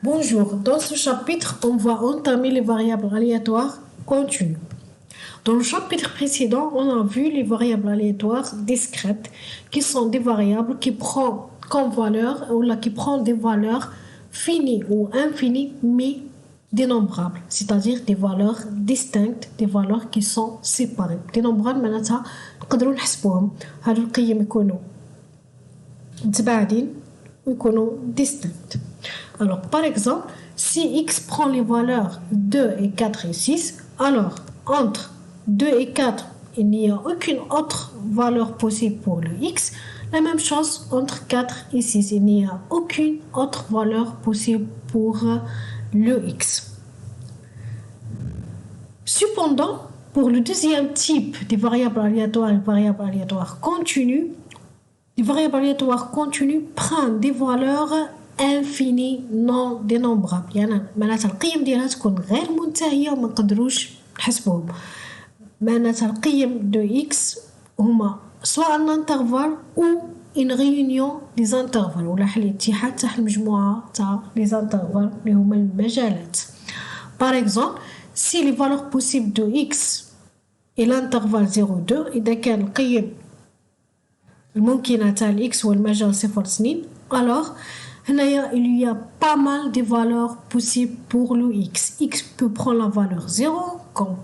Bonjour, dans ce chapitre, on va entamer les variables aléatoires continues. Dans le chapitre précédent, on a vu les variables aléatoires discrètes, qui sont des variables qui prennent comme valeur, qui prennent des valeurs finies ou infinies, mais dénombrables, c'est-à-dire des valeurs distinctes, des valeurs qui sont séparées. dénombrables معناتها نقدروا نحسبوهم. هادو القيم يكونوا متباعدين ويكونوا distincts. Alors, par exemple, si x prend les valeurs 2 et 4 et 6, alors entre 2 et 4, il n'y a aucune autre valeur possible pour le x. La même chose entre 4 et 6, il n'y a aucune autre valeur possible pour le x. Cependant, pour le deuxième type des variables aléatoires et variables aléatoires continues, les variables aléatoires continues prennent des valeurs infinies non dénombrables. يعني معناتها القيم ديالها تكون غير منتهية وما نقدروش نحسبوهم. معناتها القيم de x هما soit un intervalle ou une réunion des intervalles ولا حل اتحاد تاع المجموعة تاع les intervalles اللي هما المجالات. Par exemple, si les valeurs possibles de x et l'intervalle 0,2 إذا كان القيم الممكنة تاع x والمجال 0,2 alors il y a pas mal de valeurs possibles pour le x. X peut prendre la valeur 0 comme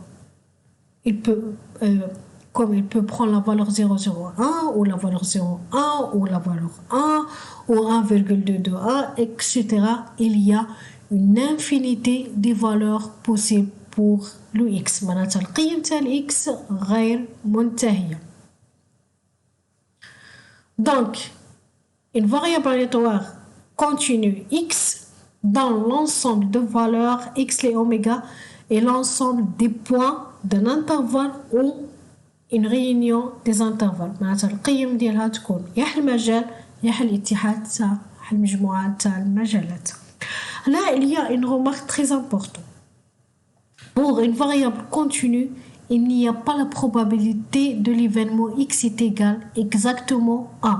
il peut prendre la valeur 0,01 ou la valeur 0,1 ou la valeur 1 ou 1,221 etc. Il y a une infinité de valeurs possibles pour le x. معناتها القيم تاع x غير منتهية. Donc, une variable aléatoire continue x dans l'ensemble de valeurs x et oméga et l'ensemble des points d'un intervalle ou une réunion des intervalles. معناتها القيم ديالها تكون يا المجال يا الاتحاد تاع المجموعات تاع المجالات. Là, il y a une remarque très importante. Pour une variable continue, il n'y a pas la probabilité de l'événement x est égal exactement à.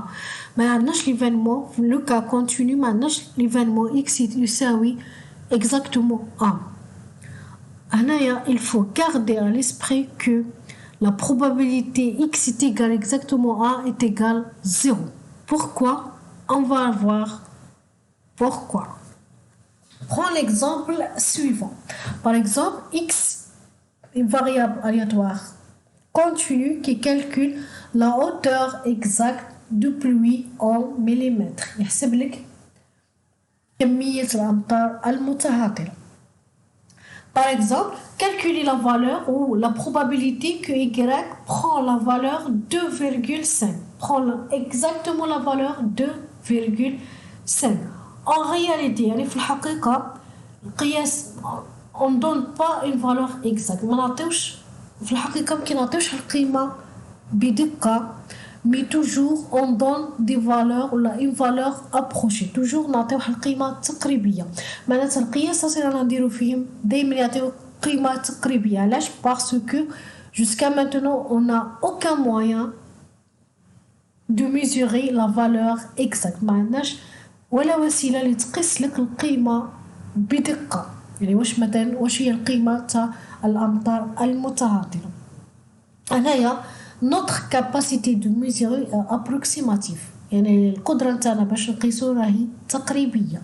ما عندناش l'événement في le cas continu ما عندناش l'événement x يساوي exactement à. هنايا il faut garder à l'esprit que la probabilité x est égal exactement à est égale 0. Pourquoi? On va voir pourquoi. Prends l'exemple suivant. Par exemple, x, une variable aléatoire continue qui calcule la hauteur exacte de pluie en millimètres. يحسب لك كمية الأمطار المتهاطلة. Par exemple, calculer la valeur ou la probabilité que y prend la valeur 2,5. Prend exactement la valeur 2,5. En réalité, يعني في الحقيقة القياس on ne donne pas une valeur exacte. ما نعطيوش في الحقيقة ما نعطيوش القيمة بدقة mais toujours on donne des valeurs ou une valeur approchée. toujours نعطيو القيمة تقريبية. معناتها القياس رانا نديرو فيهم دايما يعطيو قيمة تقريبية. علاش؟ parce que jusqu'à maintenant on n'a aucun moyen de mesurer la valeur exacte. ما عندناش ولا وسيلة اللي تقيس لك القيمة بدقة. يعني واش هي القيمة تاع الأمطار المتهاطلة. هنايا notre capacité de mesurer est approximative. يعني القدرة نتاعنا باش نقيسو راهي تقريبية.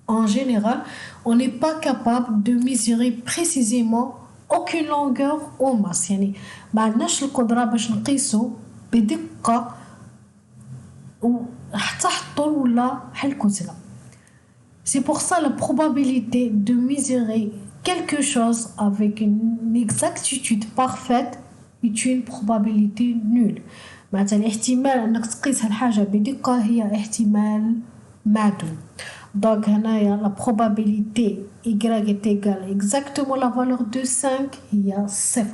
En général, on n'est pas capable de mesurer précisément aucune longueur ou masse. يعني ما عندناش القدرة باش نقيسو بدقة حتى الطول ولا الكتلة. C'est pour ça la probabilité de mesurer quelque chose avec une exactitude parfaite est une probabilité nulle. معناتها الاحتمال انك تقيس هالحاجة بدقة هي احتمال معدوم. Donc هنايا la probabilité y est égale exactement la valeur de 5 هي 0.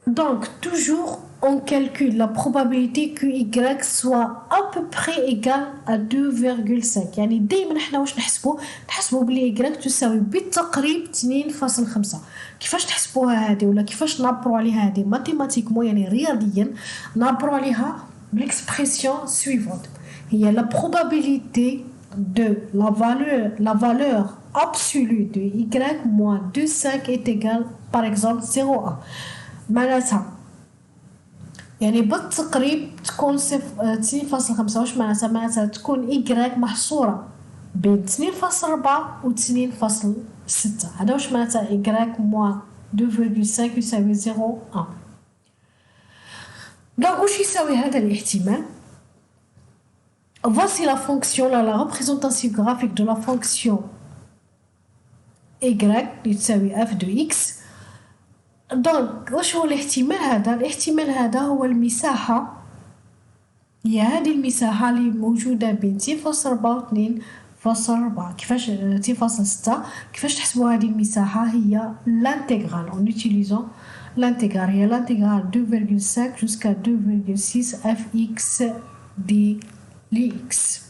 Donc, toujours, on calcule la probabilité que y soit à peu près égal à 2,5. يعني دايما احنا واش نحسبوا بلي y تساوي بالتقريب 2.5. كيفاش تحسبوها هذه ولا كيفاش نعبروا عليها هذه ماتيماتيكمون يعني رياضيا نعبروا عليها l'expression suivante. Il y a la probabilité de la valeur absolue de y moins 2,5 est égale par exemple 0,1. معناتها يعني بالتقريب تكون 2.5 واش معناتها تكون y محصورة بين 2.4 و 2.6. هذا واش معناتها y moins 2,5 يساوي 0,1. دونك واش يساوي هذا الاحتمال؟ Voici la fonction, la représentation graphique de la fonction y يتساوي f de x. دونك واش هو الاحتمال هذا؟ الاحتمال هذا هو المساحة، هي هذه المساحة اللي موجودة بين 2.4 و 2.4. كيفاش 2.6 كيفاش تحسبوا هذه المساحة؟ هي l'intégral en utilisant l'intégral، هي l'intégral 2,5 jusqu'à 2,6 fx dx.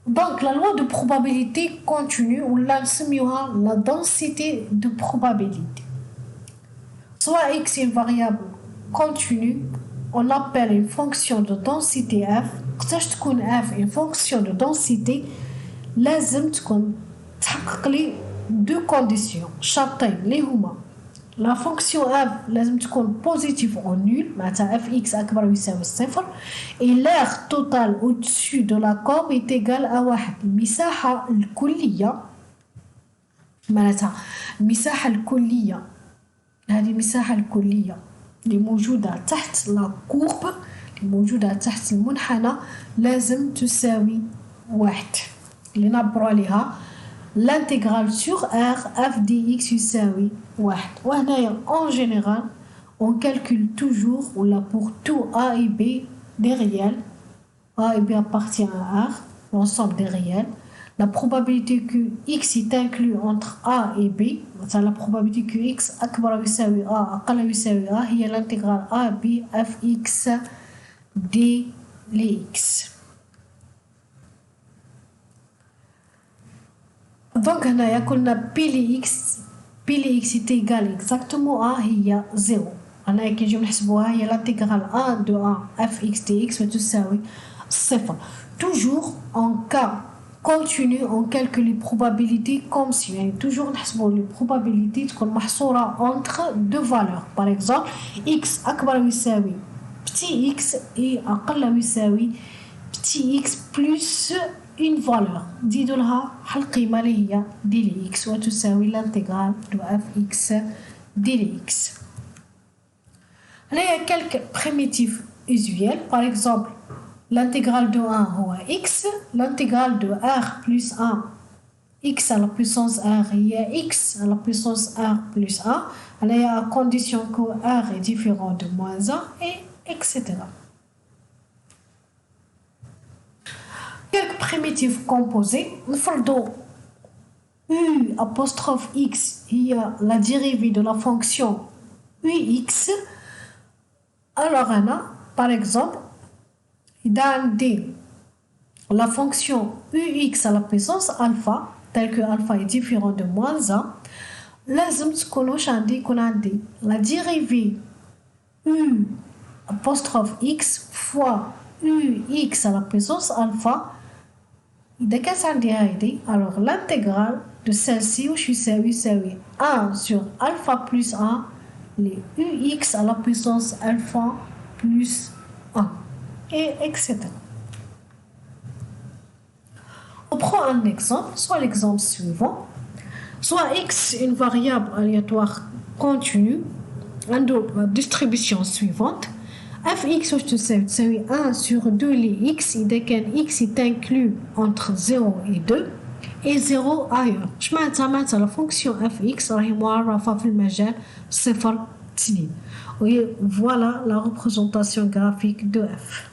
Donc la loi de probabilité continue ou la نسميوها la densité de probabilité. Soit x est une variable continue, on appelle une fonction de densité f. قداش تكون f une fonction de densité لازم تكون تحقق لي deux conditions شرطين اللي هما la fonction f لازم تكون positive ou nul معناتها fx أكبر أو يساوي الصفر et l'air total au-dessus de la courbe est égal à 1. المساحة الكلية معناتها المساحة الكلية، هذه المساحة الكلية اللي موجودة تحت لا كورب اللي موجودة تحت المنحنى لازم تساوي 1 اللي نعبروا عليها l'intégral sur R f dx يساوي 1. وهنايا en général on calcule toujours là pour tout A et B des réels. A et B appartient à R, l'ensemble des réels. La probabilité que x est inclus entre A et B, c'est la probabilité que x أكبر أو يساوي A أقل أو يساوي A هي l'intégral A B fx dx. Donc هنايا قلنا P ل x est égal exactement à هي 0. هنايا كي نجيو نحسبوها هي l'intégral A de A fx dx وتساوي 0. Toujours en cas continu on calcule les probabilités comme si يعني toujours نحسبوا les probabilités تكون محصورة entre deux valeurs. Par exemple x أكبر أو يساوي petit x et أقل أو يساوي petit x plus une valeur نزيدو لها القيمة اللي هي دي x وتساوي l'intégral de fx dx. هنايا quelques primitives usuelles. Par exemple l'intégral de 1 هو x, l'intégral de r plus 1 x à la puissance r هي x à la puissance r plus 1 هنايا à condition que r est différent de moins 1 et etc. Quelques primitives composées. نفرضوا u apostrophe x هي la dérivée de la fonction ux. Alors أنا par exemple إذا عندي la fonction ux à la puissance alpha telle que alpha est différent de moins 1 لازم تكون واش عندي يكون عندي la dérivée u apostrophe x fois ux à la puissance alpha. إذا كانت عندي هايدي alors l'intégral de celle-ci واش يساوي 1 sur alpha plus 1 les ux à la puissance alpha plus 1 et etc. On prend un exemple, soit l'exemple suivant, soit x une variable aléatoire continue, la distribution suivante, fx واش تساوي 1 sur 2 les x إذا كان x est inclus entre 0 et 2 et 0 ailleurs. اش معناتها la fonction fx راهي معرفة في المجال 0 2. Et voilà la représentation graphique de f.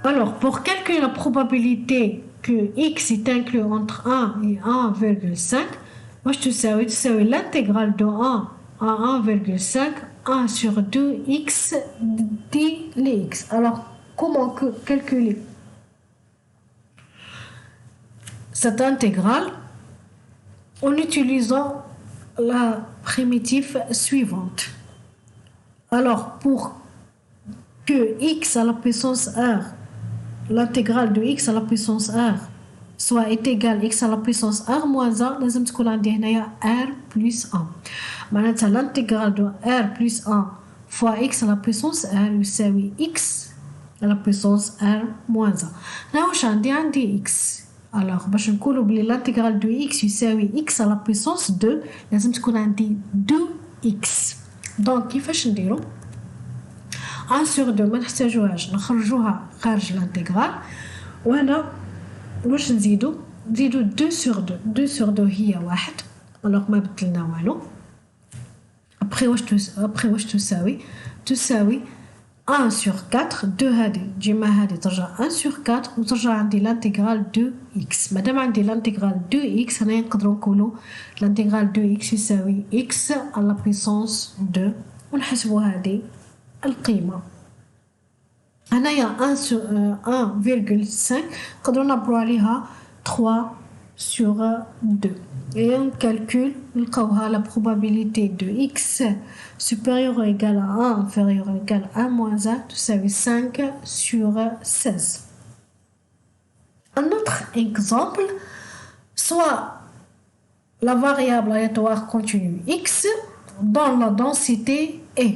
Alors, pour calculer la probabilité que x est inclus entre 1 et 1,5, moi je te l'intégrale de 1 à 1,5, 1 sur 2x dx. Alors, comment calculer cette intégrale en utilisant la primitive suivante. Alors, pour que x à la puissance r, l'intégrale de x à la puissance r, soit est égal x à la puissance r moins 1, لازم تكون عندي هنايا r plus 1. معناتها l'intégrale de r plus 1 fois x à la puissance r يساوي x à la puissance r moins 1. هنا واش عندي x. Alors باش نقولوا بلي l'intégrale de x يساوي x à la puissance 2 لازم تكون عندي 2x. دونك كيفاش نديرو 1 sur 2 ما نحتاجوهاش نخرجوها خارج الانتغرال. وهنا واش نزيدو 2 sur 2. 2 sur 2 هي 1. alors ما بدلنا والو. après واش تساوي 1 sur 4. 2 هذه جيما هذه ترجع 1 sur 4 وترجع عندي الانتغرال 2x. مادام عندي الانتغرال 2x هنا نقدروا نقولوا الانتغرال 2x يساوي x à la puissance 2 ونحسبوا هذه القيمة. هنايا 1 sur 1,5 نقدروا نعبروا عليها 3 sur 2 et on calcule نلقاوها la probabilité de x supérieur ou égal à 1 inférieur ou égal à 1 moins 1 تساوي 5 sur 16. Un autre exemple, soit la variable aléatoire continue x dans la densité E.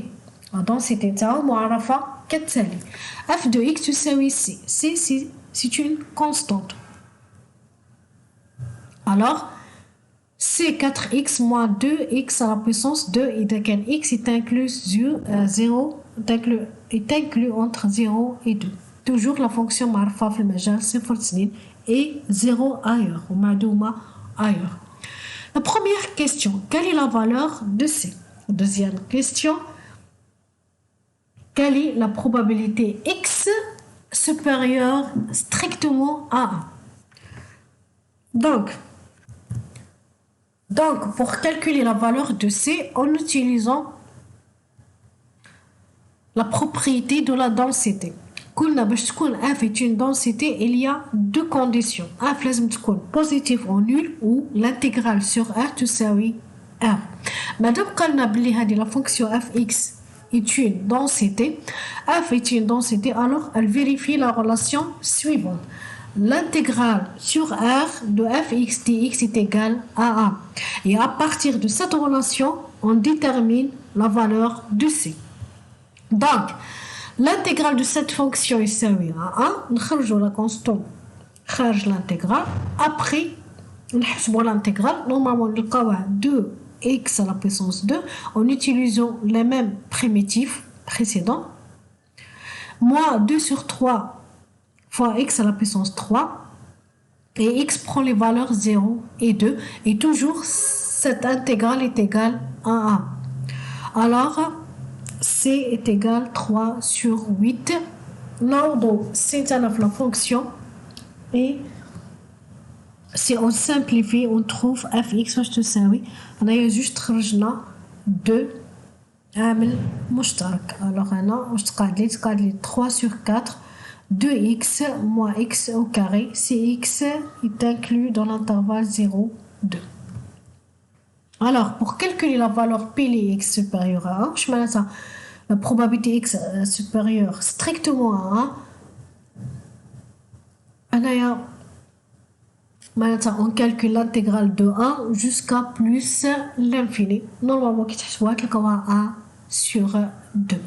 La densité تاعو معرفة كالتالي f de x تساوي c. c c'est une constante. Alors c'est 4x moins 2x à la puissance 2 إذا كان x est inclus 0 est inclus entre 0 et 2. Toujours la fonction معرفة في المجال 0 2 et 0 ailleurs ومعدومة ailleurs. La première question, quelle est la valeur de c? Deuxième question, quelle est la probabilité x supérieure strictement à 1? Donc, pour calculer la valeur de c, en utilisant la propriété de la densité. قلنا باش تكون f est une densité, il y a deux conditions. f لازم تكون positive ou nul ou l'intégrale sur r تساوي r. مادام قلنا بلي هذه la fonction fx est une densité, f est une densité, alors elle vérifie la relation suivante. L'intégrale sur r de fx dx est égale à 1. Et à partir de cette relation, on détermine la valeur de c. Donc, l'intégrale de cette fonction يساوي à 1. نخرجوا la constante خارج l'intégrale. Après, نحسبوا l'intégrale. Normalement, نلقاوها 2x à la puissance 2 en utilisant les mêmes primitifs précédents. Moins 2 sur 3 fois x à la puissance 3. Et x prend les valeurs 0 et 2. Et toujours, cette intégrale est égale à 1. Alors, c est égal 3 sur 8. L'ordre, c'est la fonction. Et si on simplifie, on trouve fx واش تساوي. On a juste خرجنا 2 عامل مشترك. Alors هنا واش تقعد لي 3 sur 4. 2x moins x au carré. Cx est inclus dans l'intervalle 0, 2. Alors, pour calculer la valeur P de x supérieure à 1, je mets ça. La probabilité x supérieure strictement à 1. On calcule l'intégrale de 1 jusqu'à plus l'infini. Normalement, qui est 1 sur 2.